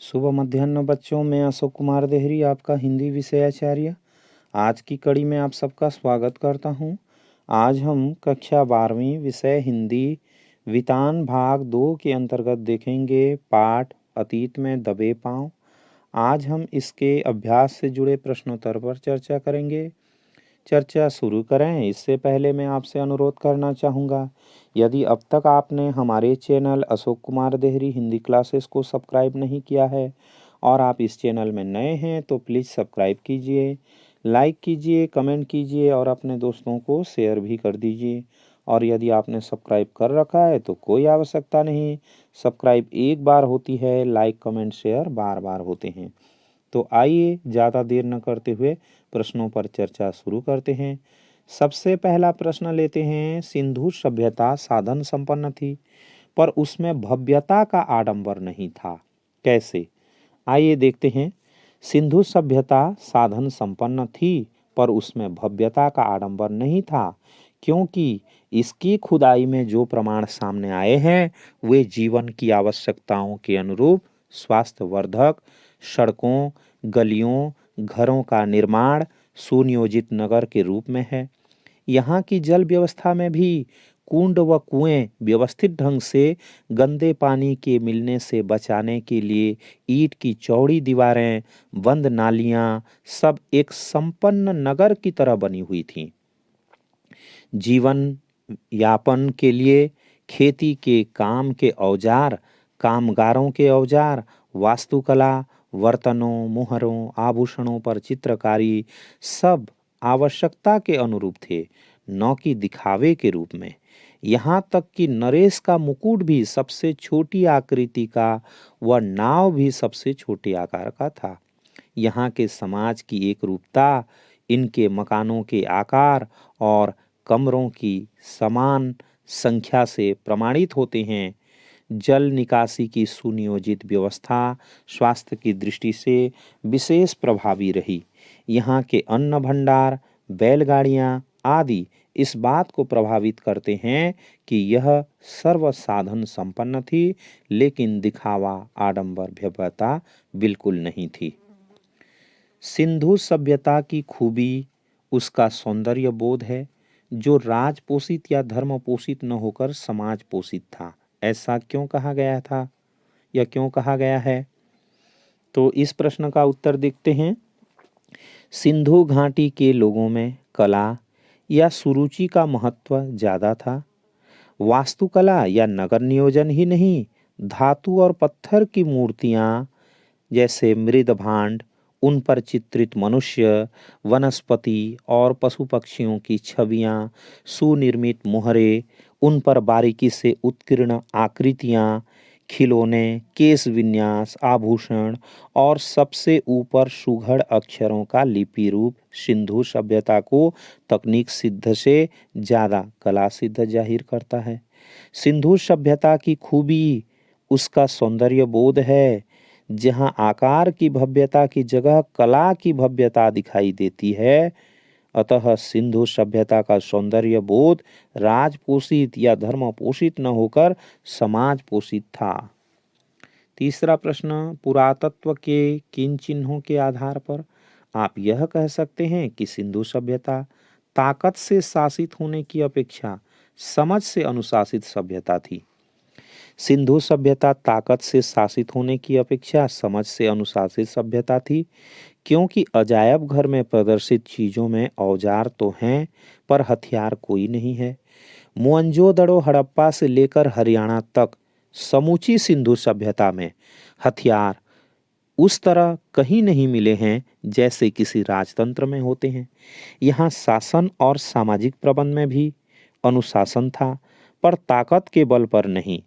शुभ मध्याह्न बच्चों, मैं अशोक कुमार देहरी, आपका हिंदी विषयाचार्य। आज की कड़ी में आप सबका स्वागत करता हूं। आज हम कक्षा 12वीं विषय हिंदी वितान भाग 2 के अंतर्गत देखेंगे पाठ अतीत में दबे पांव। आज हम इसके अभ्यास से जुड़े प्रश्नोत्तर पर चर्चा करेंगे। चर्चा शुरू करें इससे पहले मैं आपसे अनुरोध करना चाहूँगा, यदि अब तक आपने हमारे चैनल अशोक कुमार देहरी हिंदी क्लासेस को सब्सक्राइब नहीं किया है और आप इस चैनल में नए हैं तो प्लीज़ सब्सक्राइब कीजिए, लाइक कीजिए, कमेंट कीजिए और अपने दोस्तों को शेयर भी कर दीजिए। और यदि आपने सब्सक्राइब कर रखा है तो कोई आवश्यकता नहीं, सब्सक्राइब एक बार होती है, लाइक कमेंट शेयर बार बार होते हैं। तो आइए ज़्यादा देर न करते हुए प्रश्नों पर चर्चा शुरू करते हैं। सबसे पहला प्रश्न लेते हैं। सिंधु सभ्यता साधन संपन्न थी पर उसमें भव्यता का आडंबर नहीं था, कैसे? आइए देखते हैं। सिंधु सभ्यता साधन संपन्न थी पर उसमें भव्यता का आडंबर नहीं था, क्योंकि इसकी खुदाई में जो प्रमाण सामने आए हैं वे जीवन की आवश्यकताओं के अनुरूप स्वास्थ्यवर्धक सड़कों, गलियों, घरों का निर्माण सुनियोजित नगर के रूप में है। यहाँ की जल व्यवस्था में भी कुंड व कुएं व्यवस्थित ढंग से गंदे पानी के मिलने से बचाने के लिए ईंट की चौड़ी दीवारें, बंद नालियां सब एक संपन्न नगर की तरह बनी हुई थीं। जीवन यापन के लिए खेती के काम के औजार, कामगारों के औजार, वास्तुकला, बर्तनों, मुहरों, आभूषणों पर चित्रकारी सब आवश्यकता के अनुरूप थे, न कि दिखावे के रूप में। यहाँ तक कि नरेश का मुकुट भी सबसे छोटी आकृति का व नाव भी सबसे छोटे आकार का था। यहाँ के समाज की एक रूपता इनके मकानों के आकार और कमरों की समान संख्या से प्रमाणित होते हैं। जल निकासी की सुनियोजित व्यवस्था स्वास्थ्य की दृष्टि से विशेष प्रभावी रही। यहाँ के अन्न भंडार, बैलगाड़ियाँ आदि इस बात को प्रभावित करते हैं कि यह सर्व साधन संपन्न थी, लेकिन दिखावा, आडंबर, भव्यता बिल्कुल नहीं थी। सिंधु सभ्यता की खूबी उसका सौंदर्य बोध है, जो राज पोषित या धर्म पोषित न होकर समाज पोषित था। ऐसा क्यों कहा गया था या क्यों कहा गया है? तो इस प्रश्न का उत्तर देखते हैं। सिंधु घाटी के लोगों में कला या सुरुचि का महत्व ज्यादा था। वास्तुकला या नगर नियोजन ही नहीं, धातु और पत्थर की मूर्तियां जैसे मृद भांड, उन पर चित्रित मनुष्य, वनस्पति और पशु पक्षियों की छवियां, सुनिर्मित मोहरे, उन पर बारीकी से उत्कीर्ण आकृतियां, खिलौने, केश विन्यास, आभूषण और सबसे ऊपर सुघड़ अक्षरों का लिपि रूप सिंधु सभ्यता को तकनीक सिद्ध से ज्यादा कला सिद्ध जाहिर करता है। सिंधु सभ्यता की खूबी उसका सौंदर्य बोध है। जहाँ आकार की भव्यता की जगह कला की भव्यता दिखाई देती है, अतः सिंधु सभ्यता का सौंदर्य बोध राजपोषित या धर्म पोषित न होकर समाज पोषित था। तीसरा प्रश्न, पुरातत्व के किन चिन्हों के आधार पर आप यह कह सकते हैं कि सिंधु सभ्यता ताकत से शासित होने की अपेक्षा समझ से अनुशासित सभ्यता थी? सिंधु सभ्यता ताकत से शासित होने की अपेक्षा समझ से अनुशासित सभ्यता थी, क्योंकि अजायब घर में प्रदर्शित चीजों में औजार तो हैं पर हथियार कोई नहीं है। मोहनजोदड़ो हड़प्पा से लेकर हरियाणा तक समूची सिंधु सभ्यता में हथियार उस तरह कहीं नहीं मिले हैं जैसे किसी राजतंत्र में होते हैं। यहाँ शासन और सामाजिक प्रबंध में भी अनुशासन था, पर ताकत के बल पर नहीं।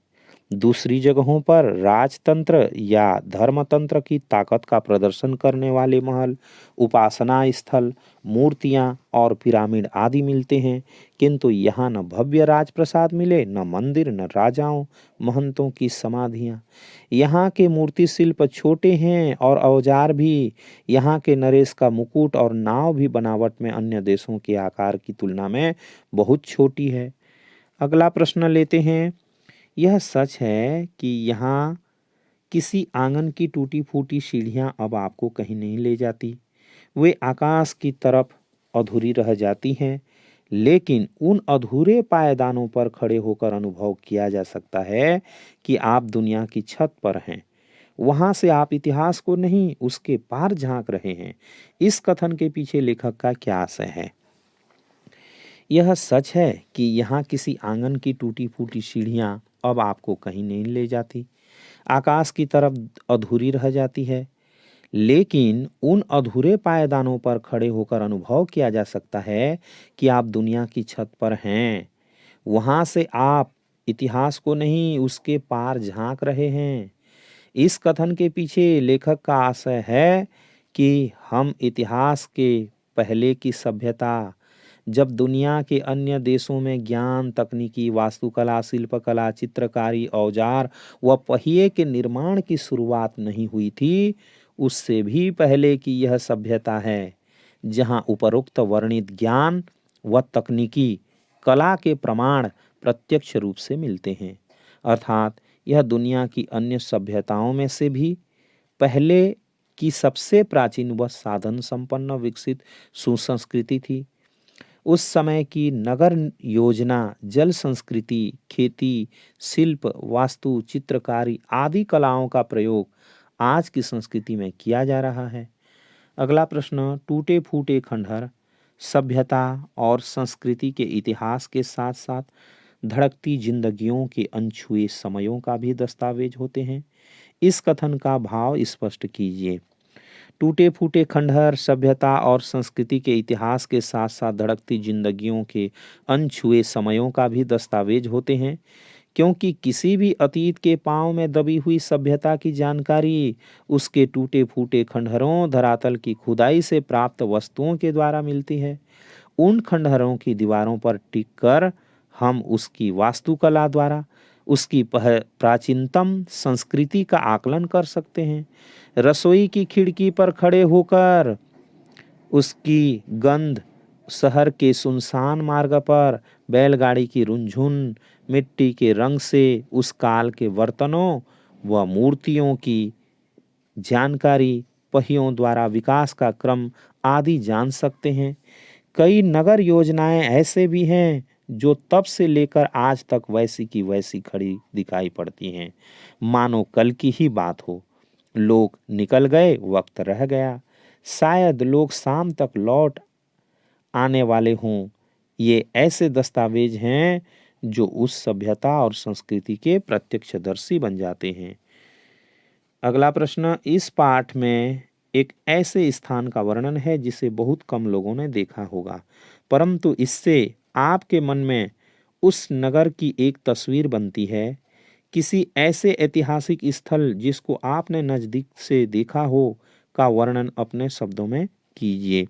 दूसरी जगहों पर राजतंत्र या धर्मतंत्र की ताकत का प्रदर्शन करने वाले महल, उपासना स्थल, मूर्तियां और पिरामिड आदि मिलते हैं, किंतु यहाँ न भव्य राजप्रसाद मिले, न मंदिर, न राजाओं महंतों की समाधियां। यहाँ के मूर्ति शिल्प छोटे हैं और औजार भी। यहाँ के नरेश का मुकुट और नाव भी बनावट में अन्य देशों के आकार की तुलना में बहुत छोटी है। अगला प्रश्न लेते हैं। यह सच है कि यहाँ किसी आंगन की टूटी फूटी सीढ़ियां अब आपको कहीं नहीं ले जाती, वे आकाश की तरफ अधूरी रह जाती हैं, लेकिन उन अधूरे पायदानों पर खड़े होकर अनुभव किया जा सकता है कि आप दुनिया की छत पर हैं। वहां से आप इतिहास को नहीं, उसके पार झांक रहे हैं। इस कथन के पीछे लेखक का क्या आशय है? यह सच है कि यहाँ किसी आंगन की टूटी फूटी सीढ़ियां अब आपको कहीं नहीं ले जाती, आकाश की तरफ अधूरी रह जाती है, लेकिन उन अधूरे पायदानों पर खड़े होकर अनुभव किया जा सकता है कि आप दुनिया की छत पर हैं। वहां से आप इतिहास को नहीं, उसके पार झांक रहे हैं। इस कथन के पीछे लेखक का आशय है कि हम इतिहास के पहले की सभ्यता, जब दुनिया के अन्य देशों में ज्ञान, तकनीकी, वास्तुकला, शिल्पकला, चित्रकारी, औजार व पहिए के निर्माण की शुरुआत नहीं हुई थी, उससे भी पहले की यह सभ्यता है, जहां उपरोक्त वर्णित ज्ञान व तकनीकी कला के प्रमाण प्रत्यक्ष रूप से मिलते हैं। अर्थात यह दुनिया की अन्य सभ्यताओं में से भी पहले की सबसे प्राचीन व साधन संपन्न विकसित सुसंस्कृति थी। उस समय की नगर योजना, जल संस्कृति, खेती, शिल्प, वास्तु, चित्रकारी आदि कलाओं का प्रयोग आज की संस्कृति में किया जा रहा है। अगला प्रश्न, टूटे फूटे खंडहर सभ्यता और संस्कृति के इतिहास के साथ साथ धड़कती जिंदगियों के अनछुए समयों का भी दस्तावेज होते हैं। इस कथन का भाव स्पष्ट कीजिए। टूटे फूटे खंडहर सभ्यता और संस्कृति के इतिहास के साथ साथ धड़कती जिंदगियों के अनछुए समयों का भी दस्तावेज होते हैं, क्योंकि किसी भी अतीत के पांव में दबी हुई सभ्यता की जानकारी उसके टूटे फूटे खंडहरों, धरातल की खुदाई से प्राप्त वस्तुओं के द्वारा मिलती है। उन खंडहरों की दीवारों पर टिककर हम उसकी वास्तुकला द्वारा उसकी प्राचीनतम संस्कृति का आकलन कर सकते हैं। रसोई की खिड़की पर खड़े होकर उसकी गंध, शहर के सुनसान मार्ग पर बैलगाड़ी की रुनझुन, मिट्टी के रंग से उस काल के बर्तनों व मूर्तियों की जानकारी, पहियों द्वारा विकास का क्रम आदि जान सकते हैं। कई नगर योजनाएं ऐसे भी हैं जो तब से लेकर आज तक वैसी की वैसी खड़ी दिखाई पड़ती हैं, मानो कल की ही बात हो। लोग निकल गए, वक्त रह गया, शायद लोग शाम तक लौट आने वाले हों। ये ऐसे दस्तावेज हैं जो उस सभ्यता और संस्कृति के प्रत्यक्षदर्शी बन जाते हैं। अगला प्रश्न, इस पाठ में एक ऐसे स्थान का वर्णन है जिसे बहुत कम लोगों ने देखा होगा, परंतु इससे आपके मन में उस नगर की एक तस्वीर बनती है। किसी ऐसे ऐतिहासिक स्थल जिसको आपने नज़दीक से देखा हो का वर्णन अपने शब्दों में कीजिए।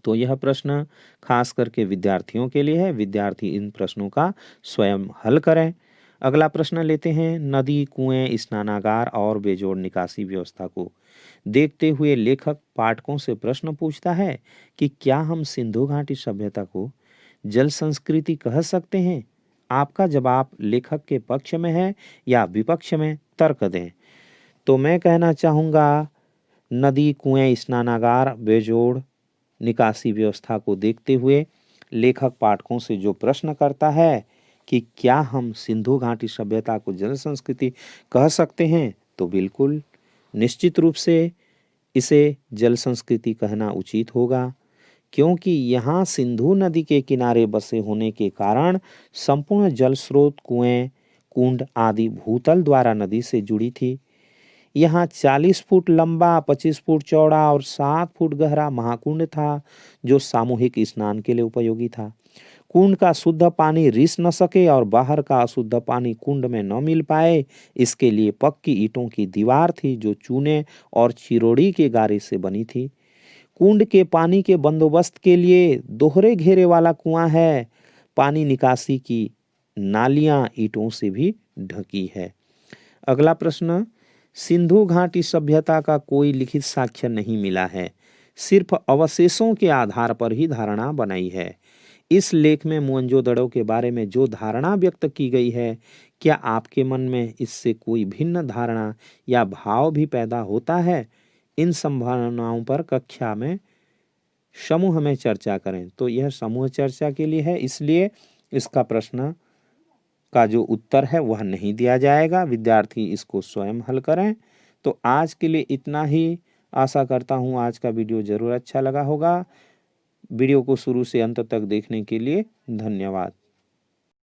तो यह प्रश्न खास करके विद्यार्थियों के लिए है। विद्यार्थी इन प्रश्नों का स्वयं हल करें। अगला प्रश्न लेते हैं। नदी, कुएं, स्नानागार और बेजोड़ निकासी व्यवस्था को देखते हुए लेखक पाठकों से प्रश्न पूछता है कि क्या हम सिंधु घाटी सभ्यता को जल संस्कृति कह सकते हैं? आपका जवाब लेखक के पक्ष में है या विपक्ष में, तर्क दें। तो मैं कहना चाहूँगा, नदी, कुएं, स्नानागार, बेजोड़ निकासी व्यवस्था को देखते हुए लेखक पाठकों से जो प्रश्न करता है कि क्या हम सिंधु घाटी सभ्यता को जल संस्कृति कह सकते हैं, तो बिल्कुल निश्चित रूप से इसे जल संस्कृति कहना उचित होगा, क्योंकि यहाँ सिंधु नदी के किनारे बसे होने के कारण संपूर्ण जल स्रोत, कुएं, कुंड आदि भूतल द्वारा नदी से जुड़ी थी। यहाँ 40 फुट लंबा, 25 फुट चौड़ा और 7 फुट गहरा महाकुंड था, जो सामूहिक स्नान के लिए उपयोगी था। कुंड का शुद्ध पानी रिस न सके और बाहर का अशुद्ध पानी कुंड में न मिल पाए, इसके लिए पक्की ईंटों की दीवार थी जो चूने और चिरोड़ी के गारे से बनी थी। कुंड के पानी के बंदोबस्त के लिए दोहरे घेरे वाला कुआं है। पानी निकासी की नालियां ईंटों से भी ढकी है। अगला प्रश्न, सिंधु घाटी सभ्यता का कोई लिखित साक्ष्य नहीं मिला है, सिर्फ अवशेषों के आधार पर ही धारणा बनाई है। इस लेख में मोहनजोदड़ो के बारे में जो धारणा व्यक्त की गई है क्या आपके मन में इससे कोई भिन्न धारणा या भाव भी पैदा होता है? इन संभावनाओं पर कक्षा में समूह में चर्चा करें। तो यह समूह चर्चा के लिए है, इसलिए इसका प्रश्न का जो उत्तर है वह नहीं दिया जाएगा। विद्यार्थी इसको स्वयं हल करें। तो आज के लिए इतना ही। आशा करता हूँ आज का वीडियो ज़रूर अच्छा लगा होगा। वीडियो को शुरू से अंत तक देखने के लिए धन्यवाद।